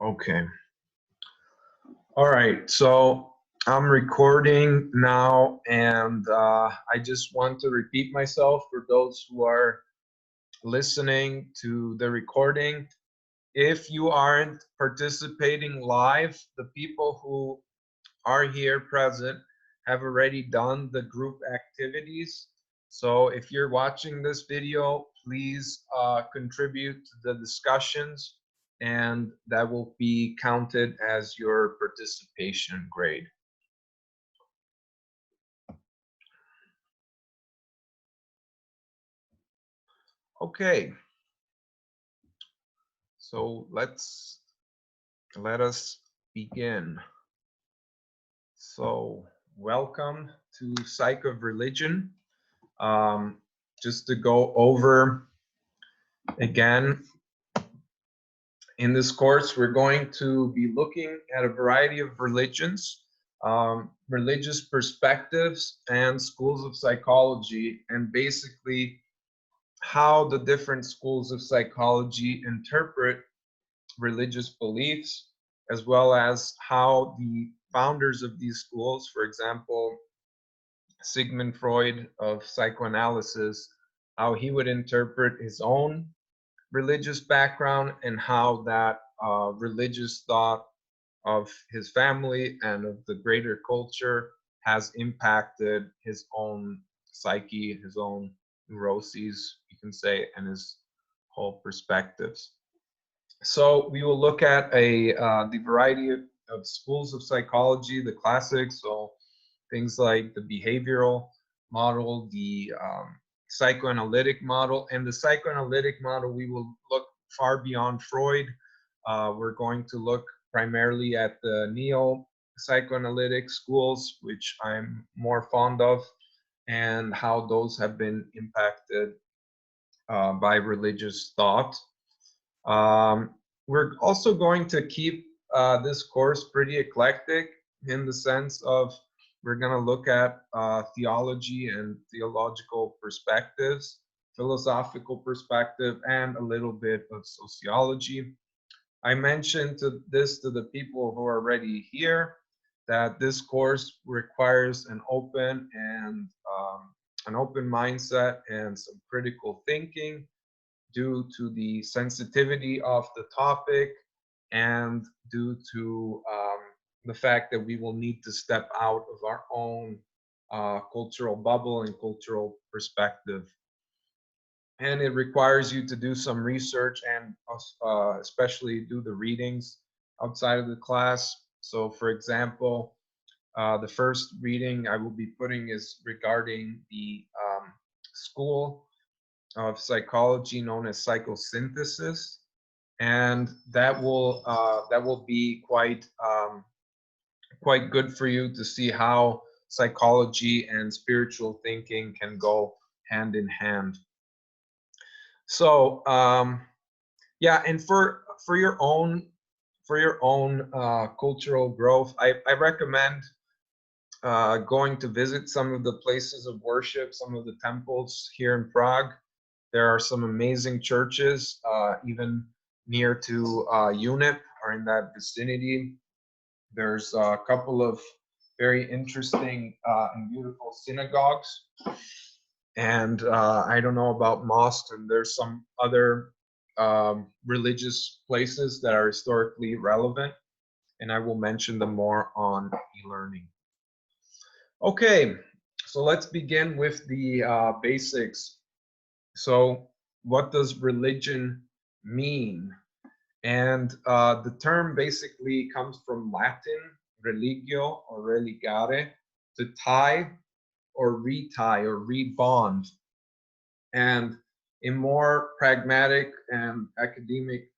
Okay. All right. So I'm recording now, and I just want to repeat myself for those who are listening to the recording. If you aren't participating live, the people who are here present have already done the group activities. So if you're watching this video, please contribute to the discussions, and that will be counted as your participation grade. Okay, so let us begin. So welcome to Psych of Religion. Just to go over again, in this course, we're going to be looking at a variety of religions, religious perspectives, and schools of psychology, and basically how the different schools of psychology interpret religious beliefs, as well as how the founders of these schools, for example, Sigmund Freud of psychoanalysis, how he would interpret his own religious background and how that religious thought of his family and of the greater culture has impacted his own psyche, his own neuroses, you can say, and his whole perspectives. So we will look at the variety of schools of psychology, the classics, so things like the behavioral model, the psychoanalytic model. And the psychoanalytic model, we will look far beyond Freud. We're going to look primarily at the neo-psychoanalytic schools, which I'm more fond of, and how those have been impacted by religious thought. We're also going to keep this course pretty eclectic in the sense of we're going to look at theology and theological perspectives, philosophical perspective, and a little bit of sociology. I mentioned to the people who are already here that this course requires an open mindset and some critical thinking due to the sensitivity of the topic and due to the fact that we will need to step out of our own cultural bubble and cultural perspective. And it requires you to do some research and especially do the readings outside of the class. So for example, the first reading I will be putting is regarding the school of psychology known as psychosynthesis, and that will be quite good for you to see how psychology and spiritual thinking can go hand in hand. So yeah, and for your own cultural growth, I recommend going to visit some of the places of worship, some of the temples here in Prague. There are some amazing churches, even near to UNIP or in that vicinity. There's a couple of very interesting and beautiful synagogues. And I don't know about mosques, and there's some other religious places that are historically relevant. And I will mention them more on e-learning. Okay, so let's begin with the basics. So what does religion mean? And the term basically comes from Latin, religio or religare, to tie or retie or rebond. And in more pragmatic and academic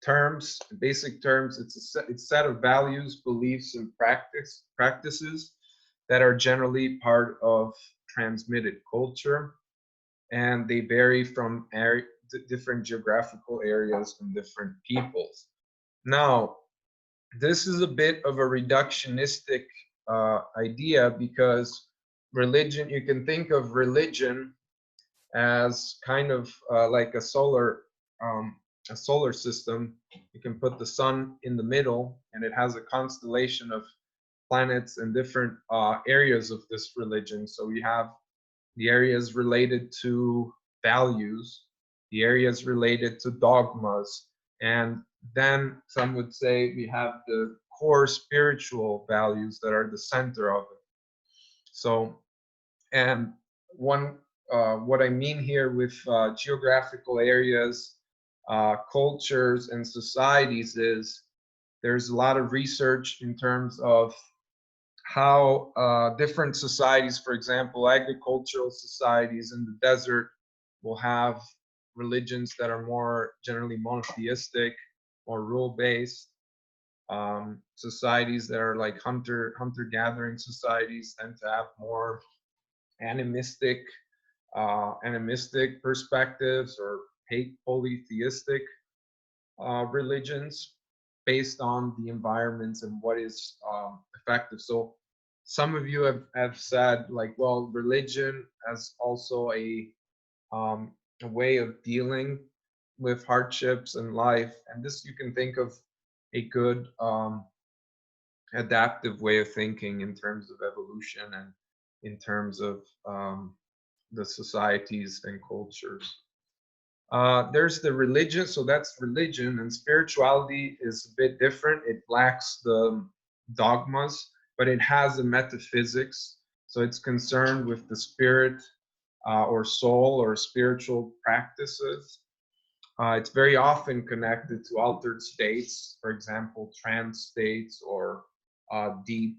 terms, basic terms, it's a set of values, beliefs, and practices that are generally part of transmitted culture, and they vary from different geographical areas and different peoples. Now, this is a bit of a reductionistic idea, because religion, you can think of religion as kind of like a solar a solar system, you can put the sun in the middle, and it has a constellation of planets and different areas of this religion. So we have the areas related to values, the areas related to dogmas, and then some would say we have the core spiritual values that are the center of it. So, and one, what I mean here with geographical areas, cultures, and societies is there's a lot of research in terms of how different societies, for example, agricultural societies in the desert, will have religions that are more generally monotheistic, more rule-based. Societies that are like hunter-gathering societies tend to have more animistic perspectives, or polytheistic religions based on the environments and what is effective. So some of you have said, like, well, religion as also a way of dealing with hardships in life, and this you can think of a good adaptive way of thinking in terms of evolution and in terms of the societies and cultures. There's the religion, so that's religion, and spirituality is a bit different. It lacks the dogmas, but it has a metaphysics. So it's concerned with the spirit or soul or spiritual practices. It's very often connected to altered states, for example, trance states or deep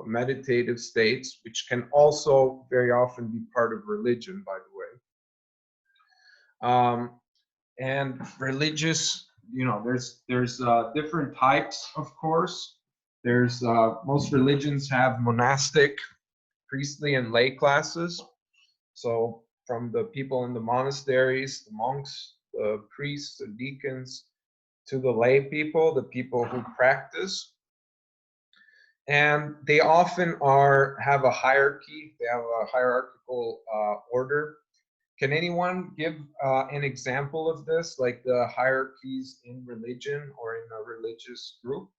meditative states, which can also very often be part of religion, by the way. And religious, there's different types, of course. There's most religions have monastic, priestly, and lay classes. So from the people in the monasteries, the monks, the priests, the deacons, to the lay people, the people who practice. And they often have a hierarchy. They have a hierarchical order. Can anyone give an example of this, like the hierarchies in religion or in a religious group?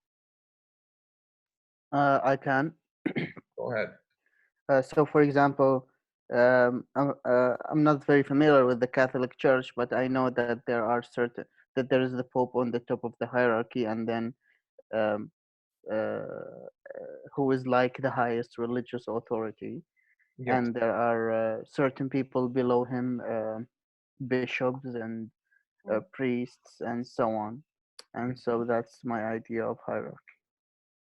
I can. Go ahead. So, for example, I'm not very familiar with the Catholic Church, but I know that there is the Pope on the top of the hierarchy, and then um, who is like the highest religious authority, Yes. and there are certain people below him, bishops and priests, and so on. And so that's my idea of hierarchy.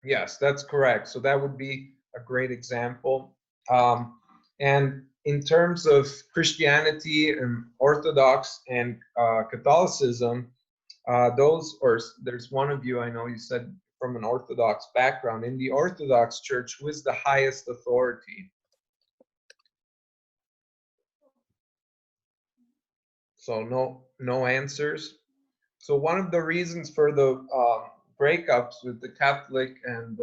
Yes, that's correct. So that would be a great example. And in terms of Christianity and Orthodox and Catholicism, there's one of you, I know you said from an Orthodox background. In the Orthodox Church, who is the highest authority? So no answers. So one of the reasons for the breakups with the Catholic and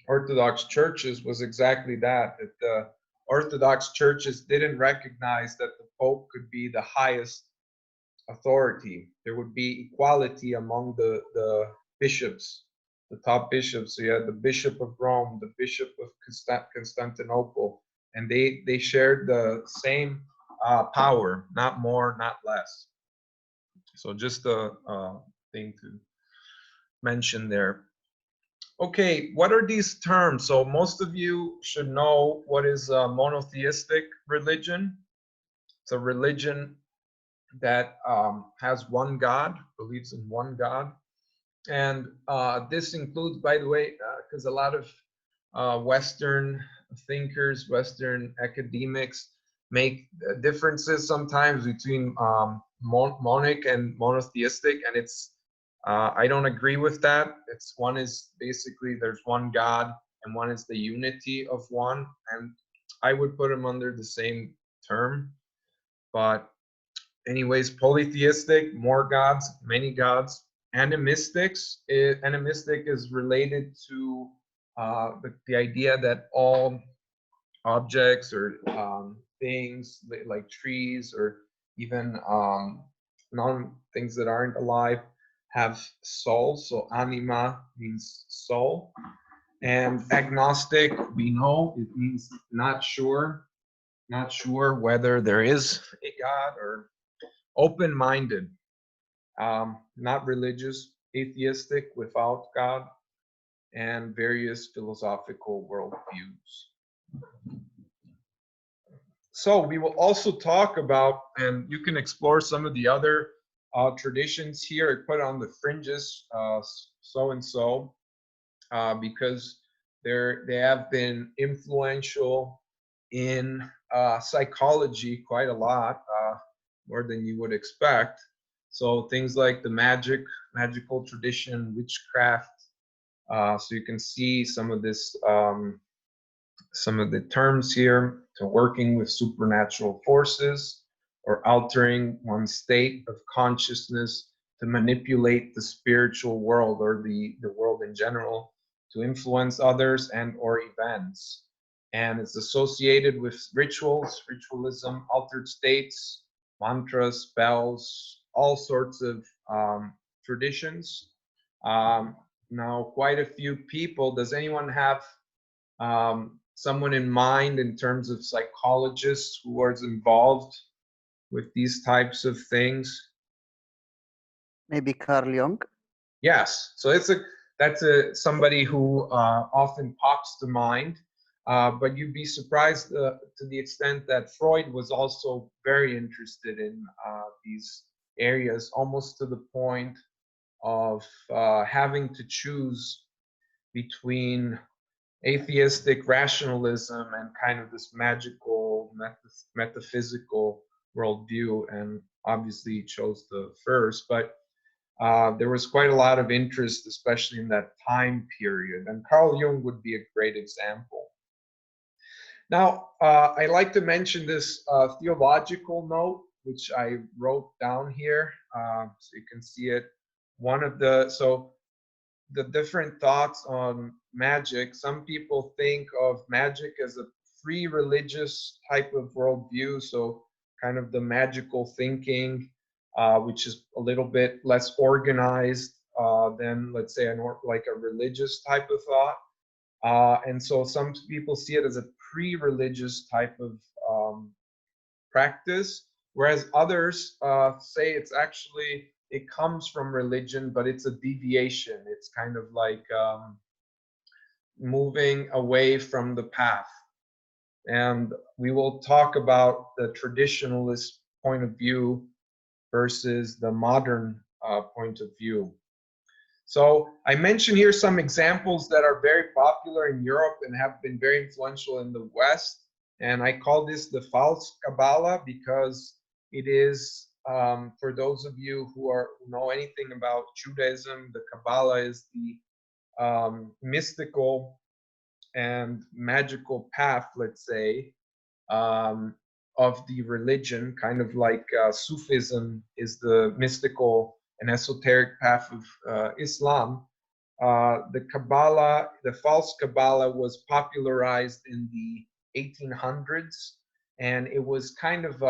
Orthodox churches was exactly that the Orthodox churches didn't recognize that the Pope could be the highest authority. There would be equality among the bishops, the top bishops. So you had the Bishop of Rome, the Bishop of Constantinople, and they shared the same power, not more, not less. So just a thing to mention there. Okay, what are these terms? So most of you should know what is a monotheistic religion. It's a religion that has one God, believes in one God. And this includes, by the way, because a lot of Western thinkers, Western academics make differences sometimes between monic and monotheistic, and I don't agree with that. One is basically there's one God, and one is the unity of one, and I would put them under the same term. But anyways, polytheistic, more gods, many gods. Animistic is related to the idea that all objects or things like trees or even things that aren't alive, have souls. So anima means soul. And agnostic, we know it means not sure whether there is a God, or open-minded, not religious, atheistic, without God, and various philosophical worldviews. So we will also talk about, and you can explore some of the other traditions here. I put on the fringes, so and so, because they have been influential in psychology quite a lot, more than you would expect. So things like the magical tradition, witchcraft. So you can see some of this, some of the terms here, to working with supernatural forces, or altering one's state of consciousness to manipulate the spiritual world, or the world in general, to influence others and or events. And it's associated with rituals, ritualism, altered states, mantras, spells, all sorts of traditions. Now, quite a few people, does anyone have someone in mind in terms of psychologists who was involved with these types of things? Maybe Carl Jung. Yes, so that's somebody who often pops to mind, but you'd be surprised to the extent that Freud was also very interested in these areas, almost to the point of having to choose between atheistic rationalism and kind of this magical, metaphysical worldview, and obviously he chose the first. But there was quite a lot of interest, especially in that time period, and Carl Jung would be a great example. Now, I like to mention this theological note, which I wrote down here, so you can see it. The different thoughts on magic. Some people think of magic as a pre-religious type of worldview, so kind of the magical thinking, which is a little bit less organized than, let's say, like a religious type of thought. And so some people see it as a pre-religious type of practice, whereas others say it comes from religion, but it's a deviation. It's kind of like moving away from the path. And we will talk about the traditionalist point of view versus the modern point of view. So I mentioned here some examples that are very popular in Europe and have been very influential in the West. And I call this the false Kabbalah because it is, for those of you who know anything about Judaism, the Kabbalah is the mystical and magical path, let's say, of the religion, kind of like Sufism is the mystical and esoteric path of Islam. The Kabbalah, the false Kabbalah, was popularized in the 1800s, and it was kind of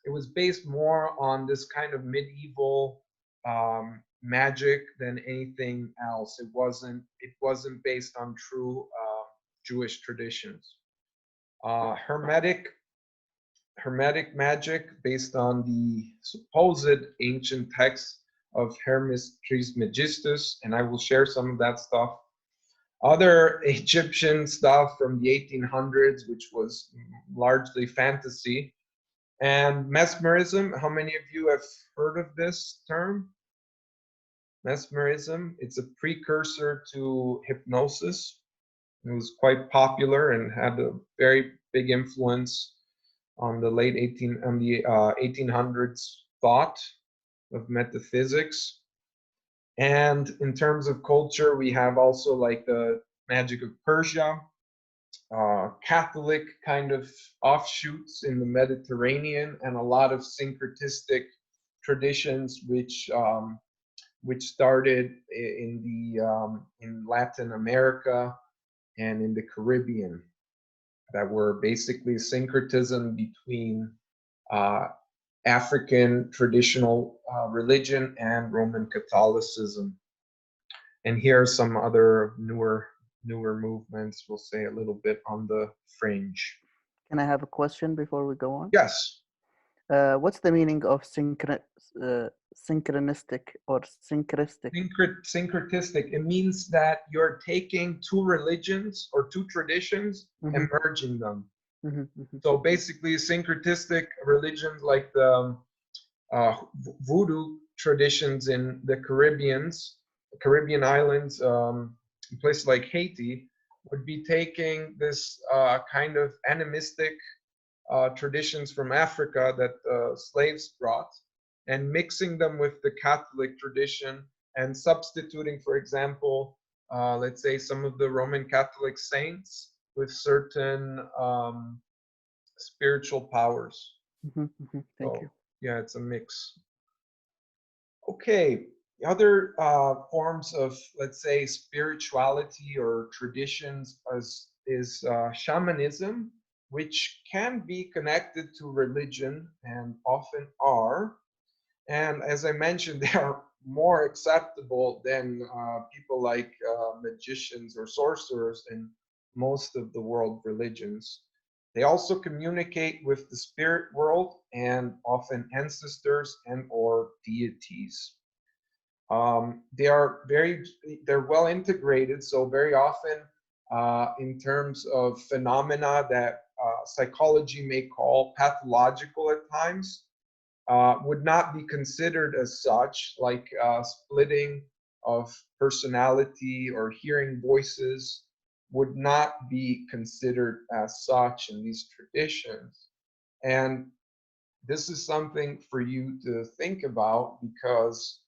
it was based more on this kind of medieval magic than anything else. It wasn't based on true Jewish traditions. Hermetic magic, based on the supposed ancient texts of Hermes Trismegistus, and I will share some of that stuff. Other Egyptian stuff from the 1800s, which was largely fantasy. And mesmerism, how many of you have heard of this term? Mesmerism, it's a precursor to hypnosis. It was quite popular and had a very big influence on the 1800s thought of metaphysics. And in terms of culture, we have also like the magic of Persia, Catholic kind of offshoots in the Mediterranean, and a lot of syncretistic traditions which started in Latin America and in the Caribbean, that were basically syncretism between African traditional religion and Roman Catholicism. And here are some other newer movements. We'll say a little bit on the fringe. Can I have a question before we go on? Yes. What's the meaning of synchronistic or synchristic? Syncretistic. It means that you're taking two religions or two traditions and merging them. So basically, syncretistic religions like the voodoo traditions in the Caribbean islands, places like Haiti, would be taking this kind of animistic traditions from Africa that slaves brought and mixing them with the Catholic tradition and substituting, for example, let's say some of the Roman Catholic saints with certain spiritual powers. Thank you. Yeah, it's a mix. Okay, other forms of, let's say, spirituality or traditions is shamanism, which can be connected to religion and often are. And as I mentioned, they are more acceptable than people like magicians or sorcerers in most of the world religions. They also communicate with the spirit world and often ancestors and or deities. They're well integrated, so very often in terms of phenomena that psychology may call pathological at times, would not be considered as such, like splitting of personality or hearing voices would not be considered as such in these traditions. And this is something for you to think about because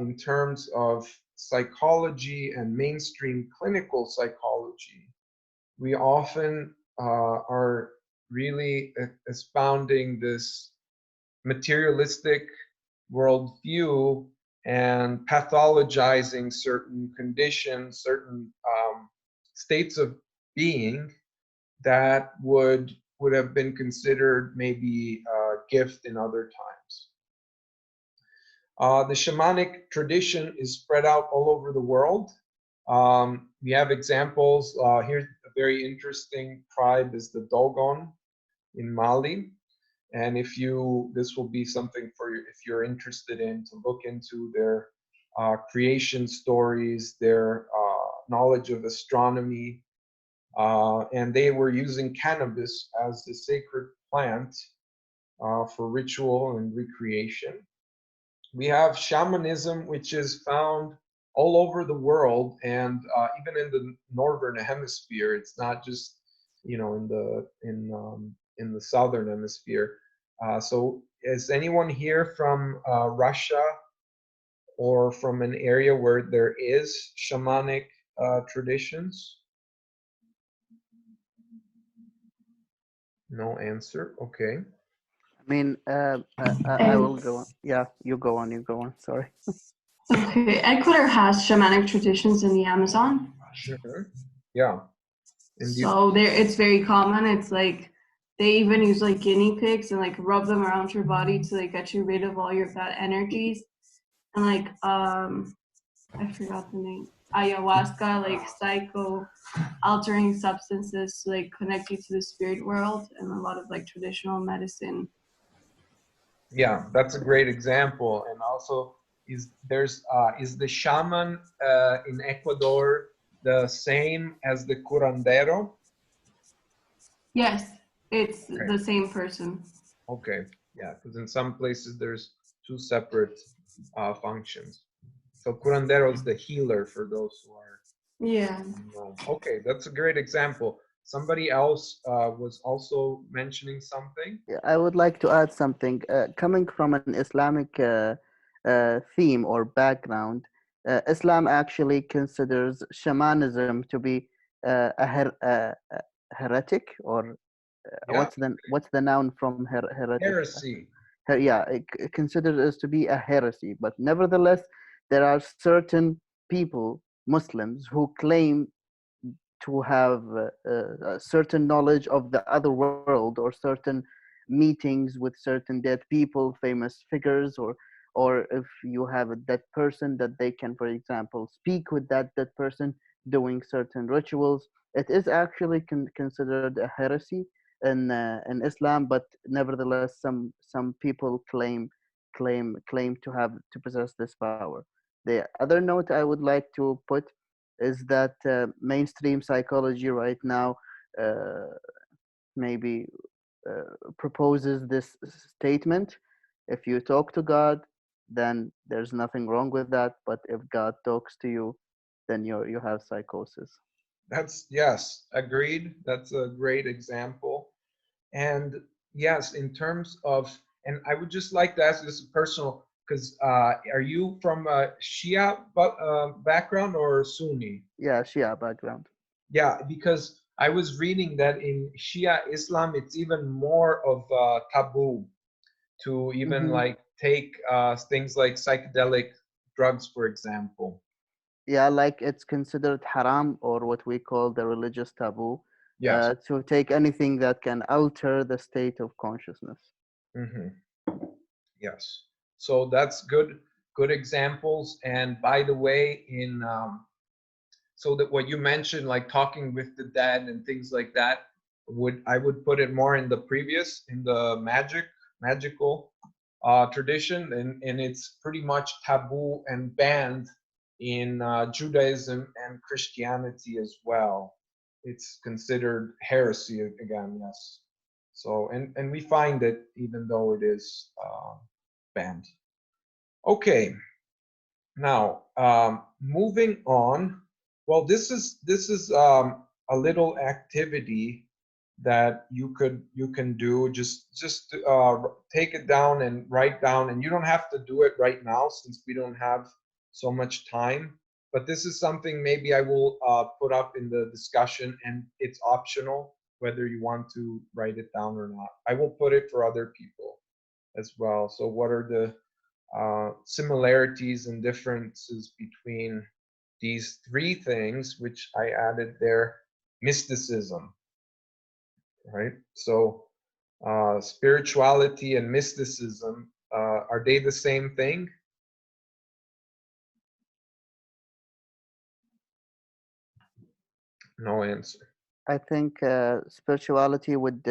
in terms of psychology and mainstream clinical psychology, we often are really expounding this materialistic worldview and pathologizing certain conditions, certain states of being that would have been considered maybe a gift in other times. The shamanic tradition is spread out all over the world. We have examples. Here's a very interesting tribe is the Dogon in Mali. And this will be something for you if you're interested in to look into their creation stories, their knowledge of astronomy, and they were using cannabis as the sacred plant for ritual and recreation. We have shamanism, which is found all over the world, and even in the northern hemisphere. It's not just in the southern hemisphere. So is anyone here from Russia or from an area where there is shamanic traditions? No answer. Okay. I mean, I will go on. Yeah, you go on. Sorry. Okay, Ecuador has shamanic traditions in the Amazon. Sure. Yeah. So it's very common. It's like they even use like guinea pigs and like rub them around your body to like get you rid of all your bad energies. And like I forgot the name. Ayahuasca, like psycho altering substances to like connect you to the spirit world, and a lot of like traditional medicine. Yeah, that's a great example. And also is the shaman in Ecuador the same as the curandero? Yes, it's the same person. Okay, yeah, because in some places there's two separate functions. So curandero is the healer for those who are. Yeah. Okay, that's a great example. Somebody else was also mentioning something. I would like to add something. Coming from an Islamic theme or background, Islam actually considers shamanism to be a heretic, or what's the noun from heretic? Heresy. Yeah, it considers it to be a heresy. But nevertheless, there are certain people, Muslims, who claim to have a certain knowledge of the other world or certain meetings with certain dead people, famous figures, or if you have a dead person that they can, for example, speak with that dead person doing certain rituals. It is actually considered a heresy in Islam, but nevertheless, some people claim to possess this power. The other note I would like to put is that mainstream psychology right now uh, maybe proposes this statement: if you talk to God, then there's nothing wrong with that. But if God talks to you, then you have psychosis. That's, yes, agreed. That's a great example. And yes, in terms of, and I would just like to ask this personal, because are you from a Shia background or Sunni? Yeah, Shia background. Yeah, because I was reading that in Shia Islam, it's even more of a taboo to even Hmm. like take things like psychedelic drugs, for example. Yeah, like it's considered haram, or what we call the religious taboo, Yes. to take anything that can alter the state of consciousness. Hmm. Yes. So that's good examples. And by the way, in so that what you mentioned, like talking with the dead and things like that, I would put it more in the previous, in the magical tradition, and it's pretty much taboo and banned in Judaism and Christianity as well. It's considered heresy again, yes. So and we find it even though it is banned. Okay, now moving on. Well, this is a little activity that you can do. Just take it down and write down, and you don't have to do it right now since we don't have so much time. But this is something maybe I will put up in the discussion, and it's optional whether you want to write it down or not. I will put it for other people as well. So what are the similarities and differences between these three things, which I added there? Mysticism, right? So spirituality and mysticism, are they the same thing? No answer. I think spirituality would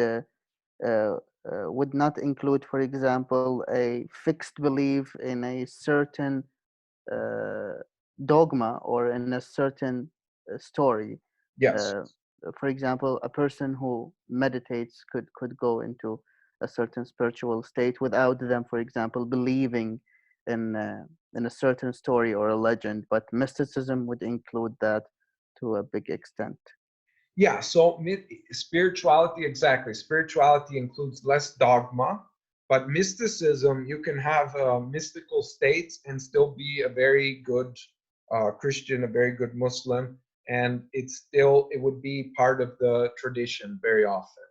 not include, for example, a fixed belief in a certain uh, dogma or in a certain story. Yes. Uh, for example, a person who meditates could go into a certain spiritual state without them, for example, believing in in a certain story or a legend. But mysticism would include that to a big extent. Yeah, so spirituality, exactly. Spirituality includes less dogma, but mysticism, you can have mystical states and still be a very good Christian, a very good Muslim, and it would be part of the tradition very often.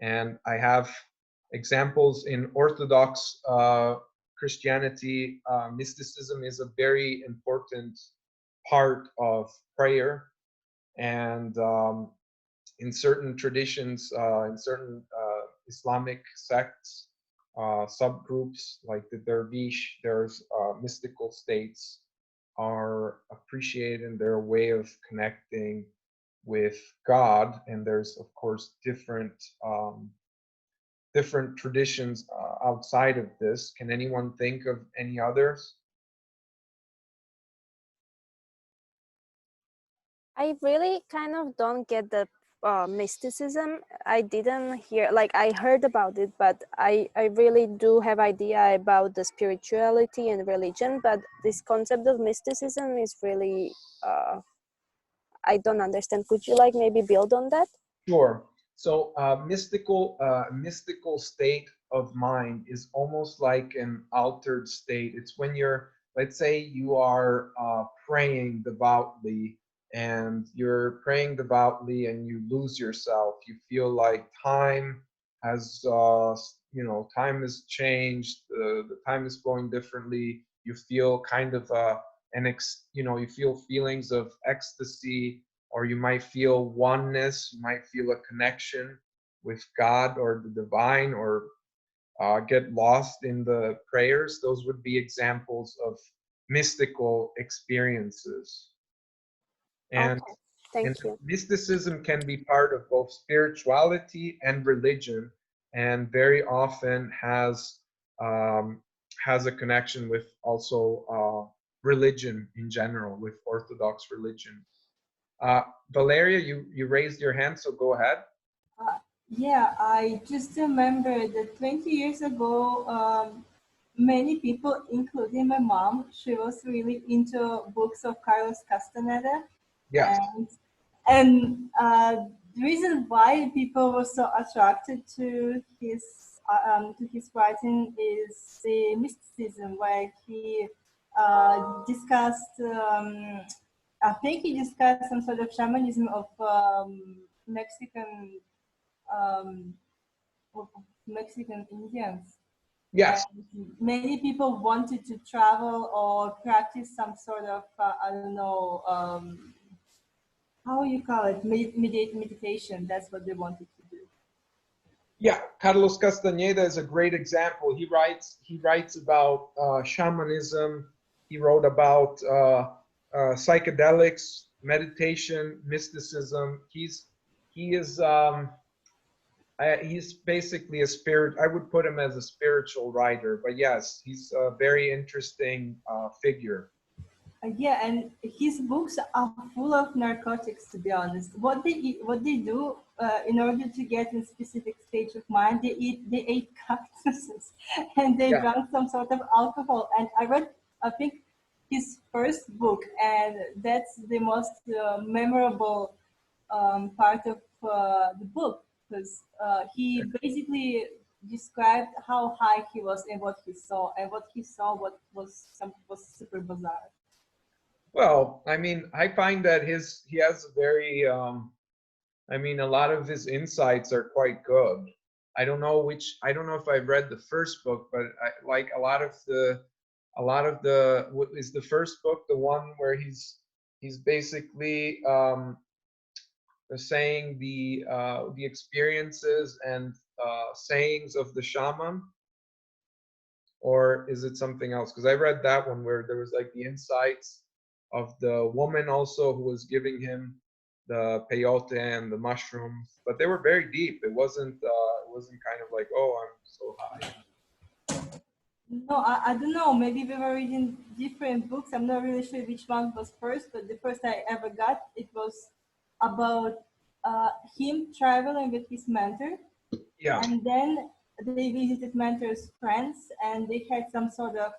And I have examples in Orthodox Christianity. Mysticism is a very important part of prayer, and in certain traditions, in certain Islamic sects, subgroups like the Dervish, there's mystical states are appreciated in their way of connecting with God, and there's of course different traditions outside of this. Can anyone think of any others? I really kind of don't get the mysticism. I didn't hear, like I heard about it, but I really do have idea about the spirituality and religion, but this concept of mysticism is really, I don't understand. Could you like maybe build on that? Sure. So mystical state of mind is almost like an altered state. It's when you're, let's say, you are praying devoutly, and you're praying devoutly, and you lose yourself. You feel like time has, time has changed. The time is flowing differently. You feel kind of you feel feelings of ecstasy, or you might feel oneness, you might feel a connection. with God or the divine, or get lost in the prayers. Those would be examples of mystical experiences. And, Okay, thank and you. mysticism can be part of both spirituality and religion, and very often has a connection with also religion in general, with Orthodox religion. Valeria, you raised your hand, so go ahead. Yeah, I just remember that 20 years ago, many people, including my mom, she was really into books of Carlos Castaneda. Yes. And the reason why people were so attracted to his writing is the mysticism, where he discussed. I think he discussed some sort of shamanism of Mexican um, Mexican Indians. Yes. And many people wanted to travel or practice some sort of I don't know. How you call it, meditation. That's what they wanted to do. Yeah, Carlos Castaneda is a great example. He writes about shamanism. He wrote about psychedelics, meditation, mysticism. He's basically a spirit. I would put him as a spiritual writer, but yes, he's a very interesting figure. Yeah, and his books are full of narcotics. To be honest, what they do in order to get in specific stage of mind, they ate cactuses, and they drank some sort of alcohol. And I read, I think, his first book, and that's the most memorable part of the book, because he basically described how high he was and what he saw, and what he saw was super bizarre. Well, I mean, I find that he has a very I mean, a lot of his insights are quite good. I don't know if I've read the first book, but I like a lot of the what is the first book, the one where he's basically saying the experiences and sayings of the shaman, or is it something else? Because I read that one where there was like the insights of the woman also who was giving him the peyote and the mushrooms, but they were very deep. It wasn't kind of like, oh, I'm so high. No, I don't know. Maybe we were reading different books. I'm not really sure which one was first, but the first I ever got, it was about him traveling with his mentor. Yeah. And then they visited mentor's friends, and they had some sort of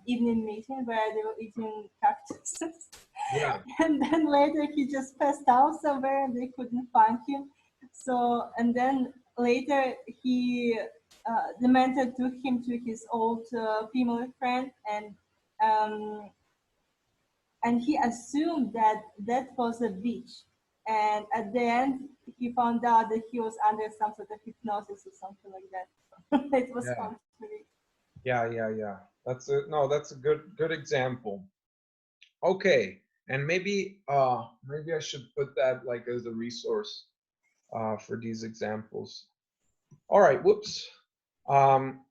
evening meeting where they were eating cactuses. Yeah. And then later he just passed out somewhere and they couldn't find him. So, and then later the mentor took him to his old female friend, and he assumed that that was a beach. And at the end, he found out that he was under some sort of hypnosis or something like that. It was fun to read. Yeah. That's a good example. Okay, and maybe I should put that like as a resource for these examples. All right, whoops.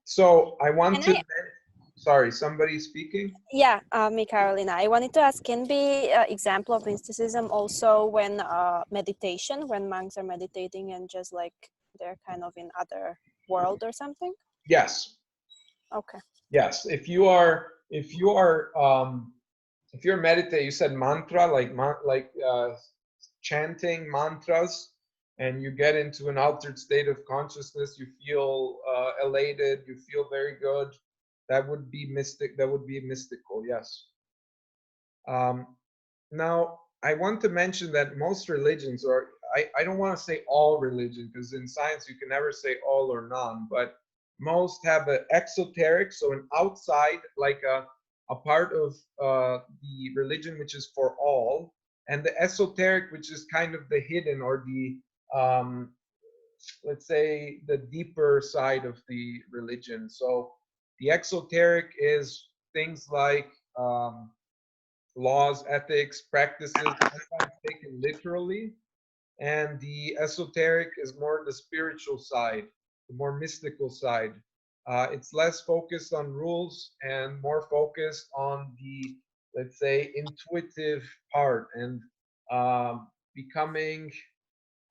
So I want to. Sorry, somebody speaking? Yeah, me, Carolina. I wanted to ask, can be an example of mysticism also when meditation, when monks are meditating and just like they're kind of in other world or something? Yes. Okay. Yes, if you're meditating, you said mantra, like chanting mantras, and you get into an altered state of consciousness, you feel elated, you feel very good. That would be mystic. That would be mystical. Yes. Now, I want to mention that most religions, or I don't want to say all religion, because in science you can never say all or none, but most have an exoteric, so an outside, like a part of the religion which is for all, and the esoteric, which is kind of the hidden, or the let's say the deeper side of the religion. So the exoteric is things like laws, ethics, practices, sometimes taken literally. and the esoteric is more the spiritual side, the more mystical side. It's less focused on rules and more focused on the, let's say, intuitive part and becoming,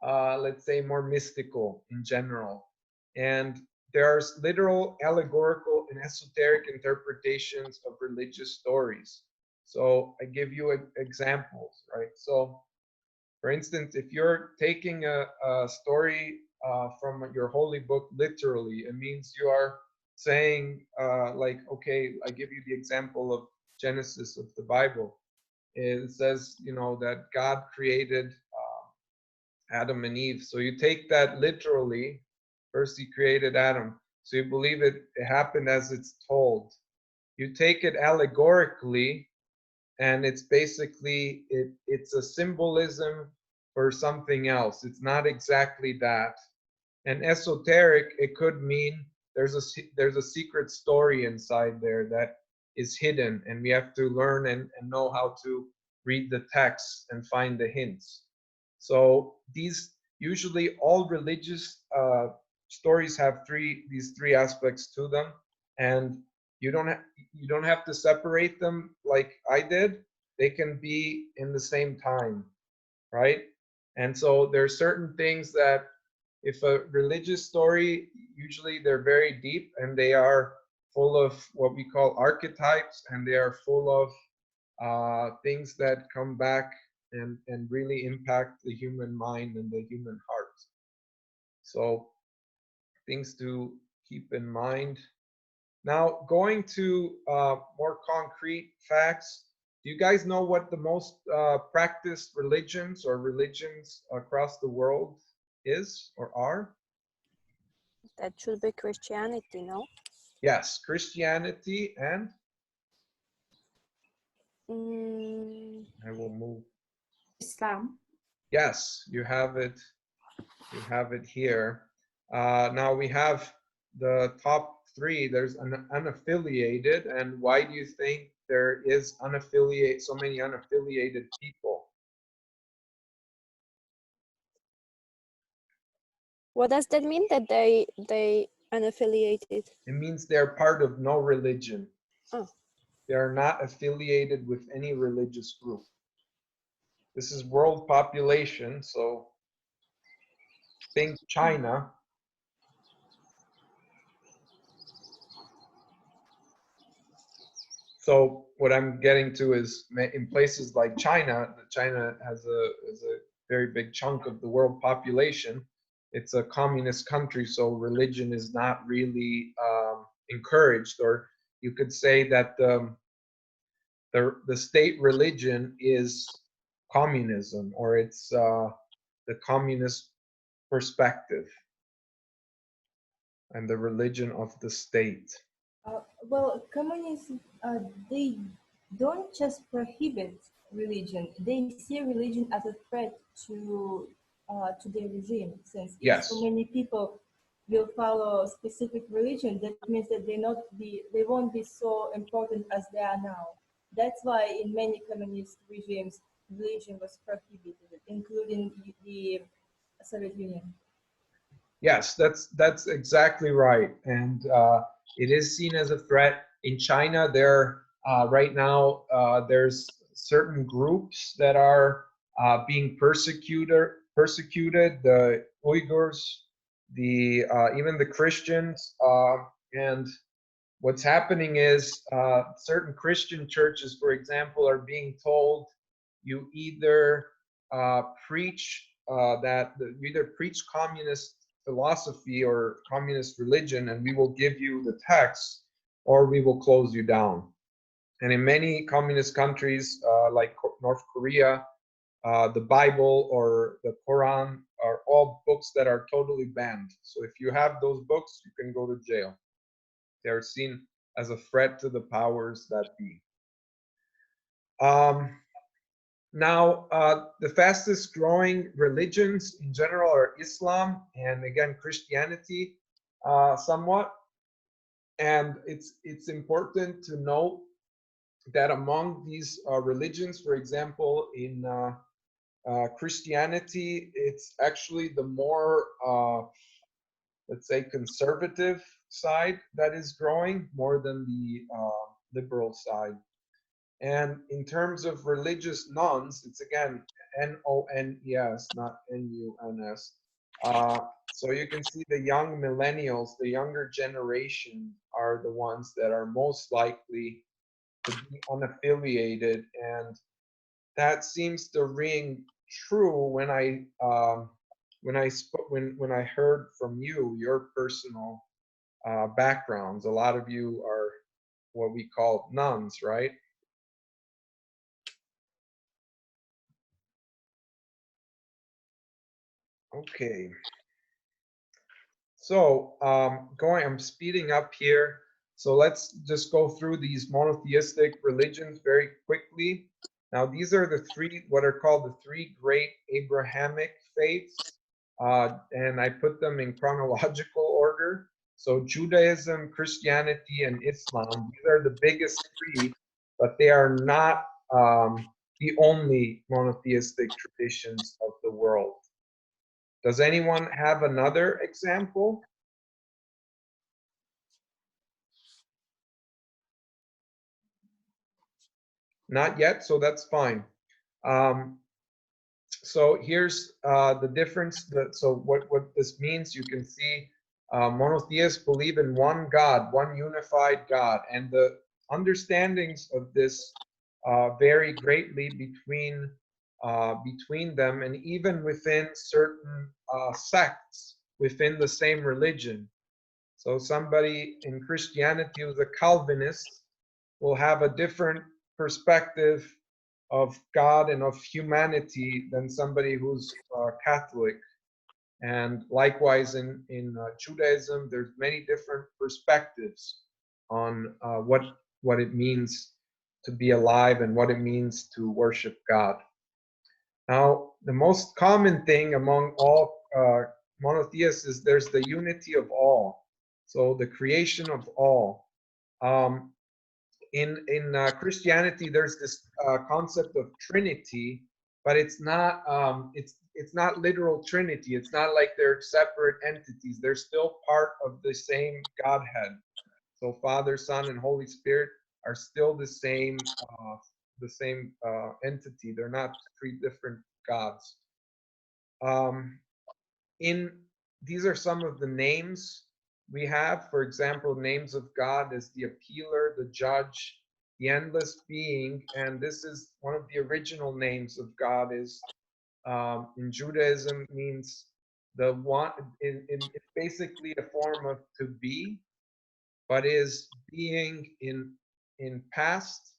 let's say, more mystical in general. And there's literal, allegorical, and esoteric interpretations of religious stories. So I give you examples, right? So, for instance, if you're taking a story from your holy book literally, it means you are saying, like, okay, I give you the example of Genesis of the Bible. It says, you know, that God created Adam and Eve. So you take that literally. First, he created Adam. So you believe it happened as it's told. You take it allegorically, and it's basically it's a symbolism for something else. It's not exactly that. And esoteric, it could mean there's a secret story inside there that is hidden, and we have to learn and know how to read the text and find the hints. So these, usually all religious stories have these three aspects to them, and you don't have to separate them like I did. They can be in the same time, right? And so there are certain things that, if a religious story, usually they're very deep and they are full of what we call archetypes, and they are full of things that come back and really impact the human mind and the human heart. So things to keep in mind. Now, going to more concrete facts, do you guys know what the most practiced religions or religions across the world is or are? That should be Christianity, no? Yes, Christianity and I will move. Islam. Yes, you have it. You have it here. Now we have the top three. There's an unaffiliated, and why do you think there is so many unaffiliated people? What does that mean, that they unaffiliated? It means they're part of no religion. Oh. They are not affiliated with any religious group. This is world population, so think China. So what I'm getting to is, in places like China, China has a very big chunk of the world population. It's a communist country, so religion is not really encouraged, or you could say that the state religion is communism, or it's the communist perspective and the religion of the state. Well, communists, they don't just prohibit religion; they see religion as a threat to their regime. Since if so many people will follow a specific religion, that means that they won't be so important as they are now. That's why in many communist regimes, religion was prohibited, including the Soviet Union. Yes, that's exactly right, and it is seen as a threat. In China, right now there's certain groups that are being persecuted. The Uyghurs, even the Christians, and what's happening is certain Christian churches, for example, are being told you either preach you either preach communist philosophy or communist religion, and we will give you the text, or we will close you down. And in many communist countries, like North Korea, the Bible or the Quran are all books that are totally banned. So if you have those books, you can go to jail. They are seen as a threat to the powers that be. Now, the fastest growing religions in general are Islam and, again, Christianity somewhat. And it's important to note that among these religions, for example, in Christianity, it's actually the more, let's say, conservative side that is growing more than the liberal side. And in terms of religious nuns, it's again N-O-N-E-S, not N-U-N-S. So you can see the young millennials, the younger generation, are the ones that are most likely to be unaffiliated, and that seems to ring true when I heard from you your personal backgrounds. A lot of you are what we call nuns, right? Okay. So I'm speeding up here. So let's just go through these monotheistic religions very quickly. Now, these are the three, what are called the three great Abrahamic faiths. And I put them in chronological order. So Judaism, Christianity, and Islam, these are the biggest three, but they are not the only monotheistic traditions of the world. Does anyone have another example? Not yet, so that's fine. So here's the difference. So what this means, you can see monotheists believe in one God, one unified God, and the understandings of this vary greatly between them, and even within certain sects within the same religion. So somebody in Christianity who's a Calvinist will have a different perspective of God and of humanity than somebody who's Catholic. And likewise in Judaism, there's many different perspectives on what it means to be alive and what it means to worship God. Now, the most common thing among all monotheists is there's the unity of all. So the creation of all. In Christianity, there's this concept of Trinity, but it's not literal Trinity. It's not like they're separate entities. They're still part of the same Godhead. So Father, Son, and Holy Spirit are still the same entity. They're not three different gods. These are some of the names we have. For example, names of God is the appealer, the judge, the endless being, and this is one of the original names of God. Is in Judaism means the one. It's basically a form of to be, but is being in past,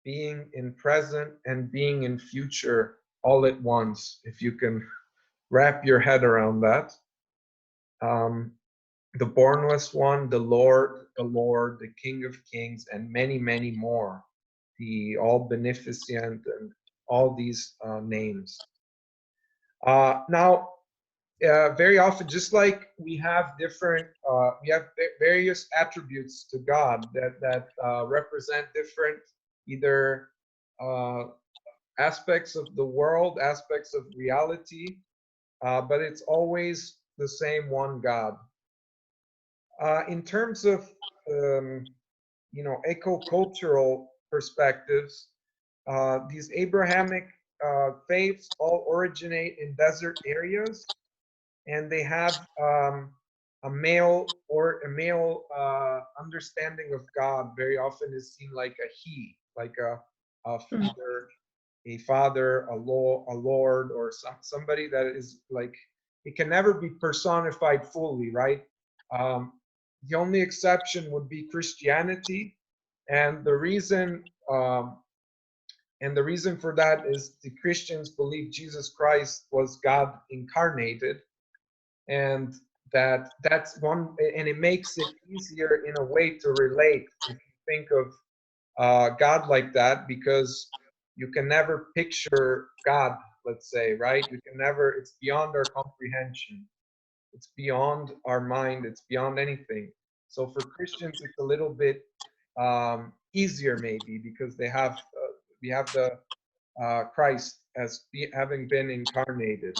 being in present, and being in future all at once. If you can wrap your head around that. The bornless one, the Lord, the King of Kings, and many, many more. The all beneficent and all these names. Now, very often, just like we have various attributes to God that represent different either aspects of the world, aspects of reality, but it's always the same one God. In terms of eco-cultural perspectives, these Abrahamic faiths all originate in desert areas, and they have a male understanding of God. Very often is seen like a he, like a father, a lord, or somebody that is like, it can never be personified fully, right? The only exception would be Christianity, and the reason for that is the Christians believe Jesus Christ was God incarnated, and that's one, and it makes it easier in a way to relate if you think of God like that, because you can never picture God, let's say, right? You can never, it's beyond our comprehension. It's beyond our mind. It's beyond anything. So for Christians, it's a little bit easier maybe, because we have the Christ as having been incarnated.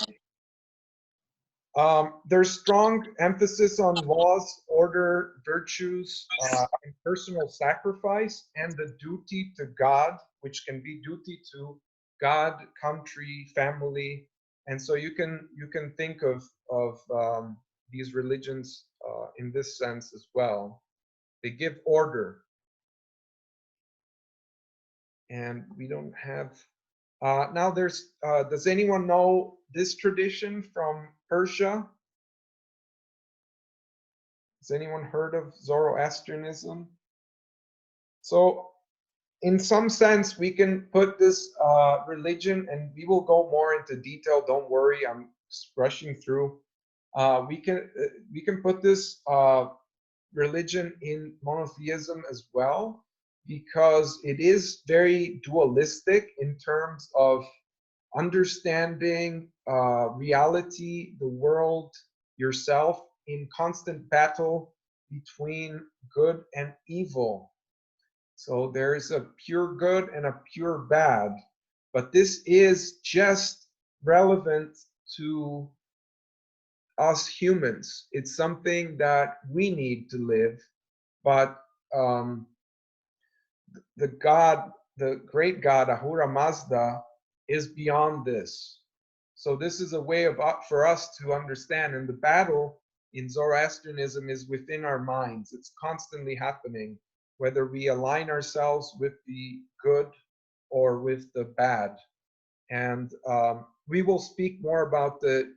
There's strong emphasis on laws, order, virtues, and personal sacrifice, and the duty to God, which can be duty to God, country, family, and so you can think of these religions in this sense as well. They give order, and we don't have. Now there's. Does anyone know this tradition from Persia? Has anyone heard of Zoroastrianism? So, in some sense, we can put this religion, and we will go more into detail. Don't worry, I'm just rushing through. We can put this religion in monotheism as well, because it is very dualistic in terms of understanding reality, the world, yourself, in constant battle between good and evil. So there is a pure good and a pure bad, but this is just relevant to us humans. It's something that we need to live, but the God, the great God, Ahura Mazda, is beyond this. So this is a way of for us to understand, and the battle in Zoroastrianism is within our minds. It's constantly happening, whether we align ourselves with the good or with the bad. And we will speak more about the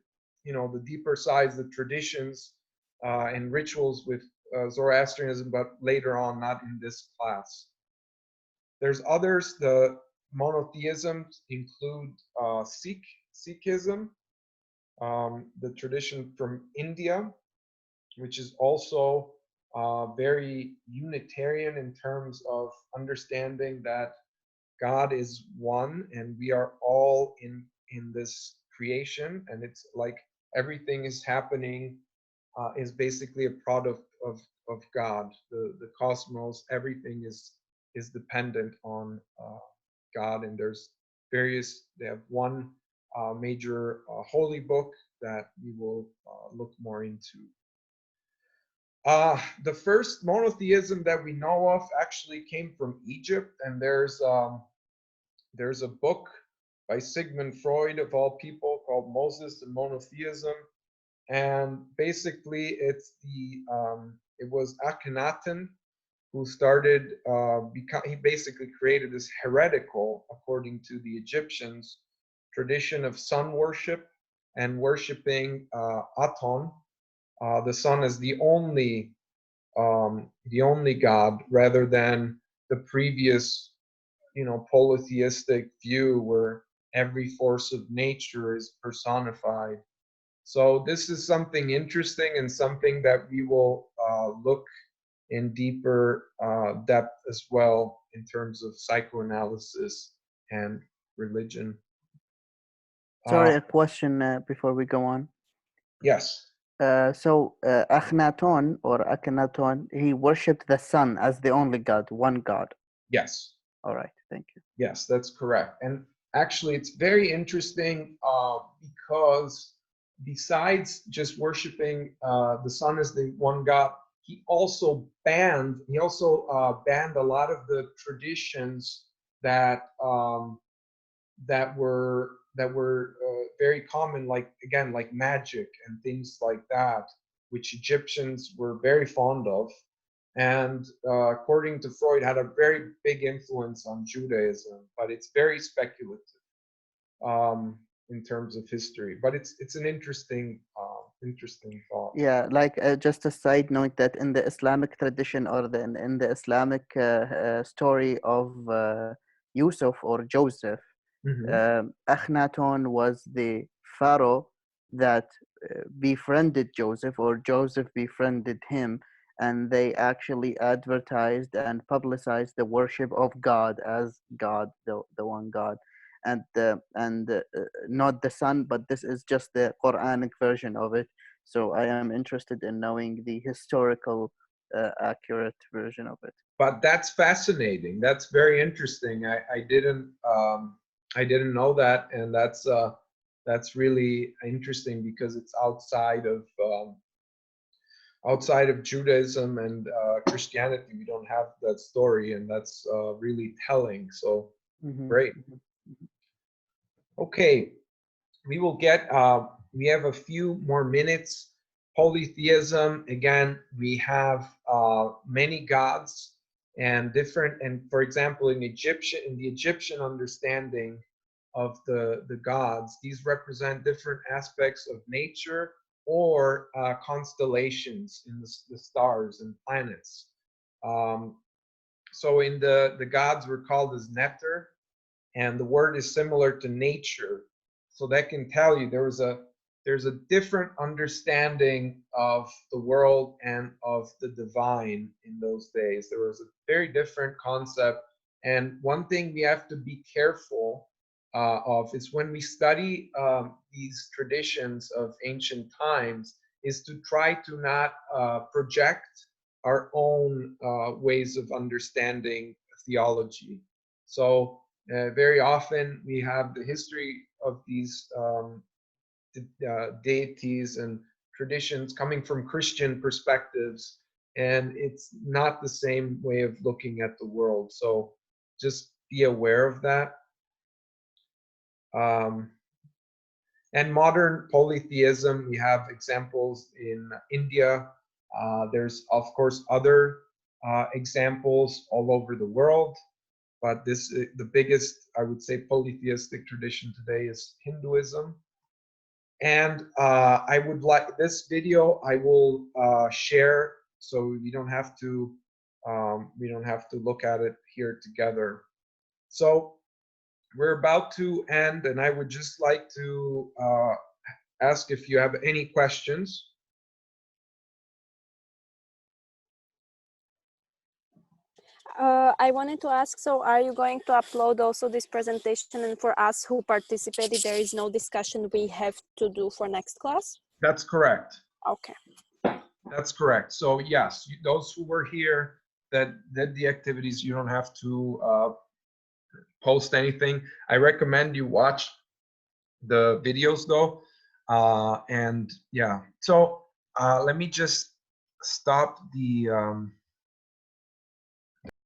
deeper sides, the traditions and rituals with Zoroastrianism, but later on, not in this class. There's others. The monotheisms include Sikhism, the tradition from India, which is also very Unitarian in terms of understanding that God is one and we are all in this creation, and it's like everything is happening is basically a product of God. The cosmos, everything is dependent on God, and there's various. They have one major holy book that we will look more into. The first monotheism that we know of actually came from Egypt, and there's a book by Sigmund Freud, of all people, called Moses and Monotheism, and basically it was Akhenaten who started. He basically created this heretical, according to the Egyptians, tradition of sun worship and worshiping Aton, the sun, as the only God, rather than the previous, polytheistic view where every force of nature is personified. So this is something interesting and something that we will look in deeper depth as well in terms of psychoanalysis and religion. Sorry, a question before we go on. Yes. So Akhenaten or Akhenaten, he worshipped the sun as the only God, one God. Yes. All right, thank you. Yes, that's correct. And actually, it's very interesting because besides just worshiping the sun as the one God, he also banned a lot of the traditions that were very common, like magic and things like that, which Egyptians were very fond of, and according to Freud, had a very big influence on Judaism. But it's very speculative in terms of history. But it's an interesting thought. Yeah, like just a side note that in the Islamic tradition, or in the Islamic story of Yusuf or Joseph, Akhenaten was the pharaoh that befriended Joseph, or Joseph befriended him, and they actually advertised and publicized the worship of God as God, the one God, and not the sun. But this is just the Quranic version of it. So I am interested in knowing the historical, accurate version of it. But that's fascinating. That's very interesting. I didn't I didn't know that, and that's really interesting because it's outside of Judaism and Christianity. We don't have that story, and that's really telling. So great. Okay, we will get. We have a few more minutes. Polytheism, again, we have many gods and different. And for example, in the Egyptian understanding of the gods, these represent different aspects of nature or constellations in the stars and planets. So in the gods were called as neter, and the word is similar to nature. So that can tell you there's a different understanding of the world and of the divine in those days. There was a very different concept. And one thing we have to be careful of is when we study these traditions of ancient times is to try to not project our own ways of understanding theology. So very often we have the history of these deities and traditions coming from Christian perspectives, and it's not the same way of looking at the world. So just be aware of that. And modern polytheism, we have examples in India. There's, of course, other examples all over the world. But the biggest, I would say, polytheistic tradition today is Hinduism. And I would like this video, I will share so we don't have to look at it here together. So we're about to end, and I would just like to ask if you have any questions. I wanted to ask, so are you going to upload also this presentation, and for us who participated, there is no discussion we have to do for next class? That's correct. Okay. That's correct. So yes, those who were here that did the activities, you don't have to post anything. I recommend you watch the videos though. And yeah, so let me just stop the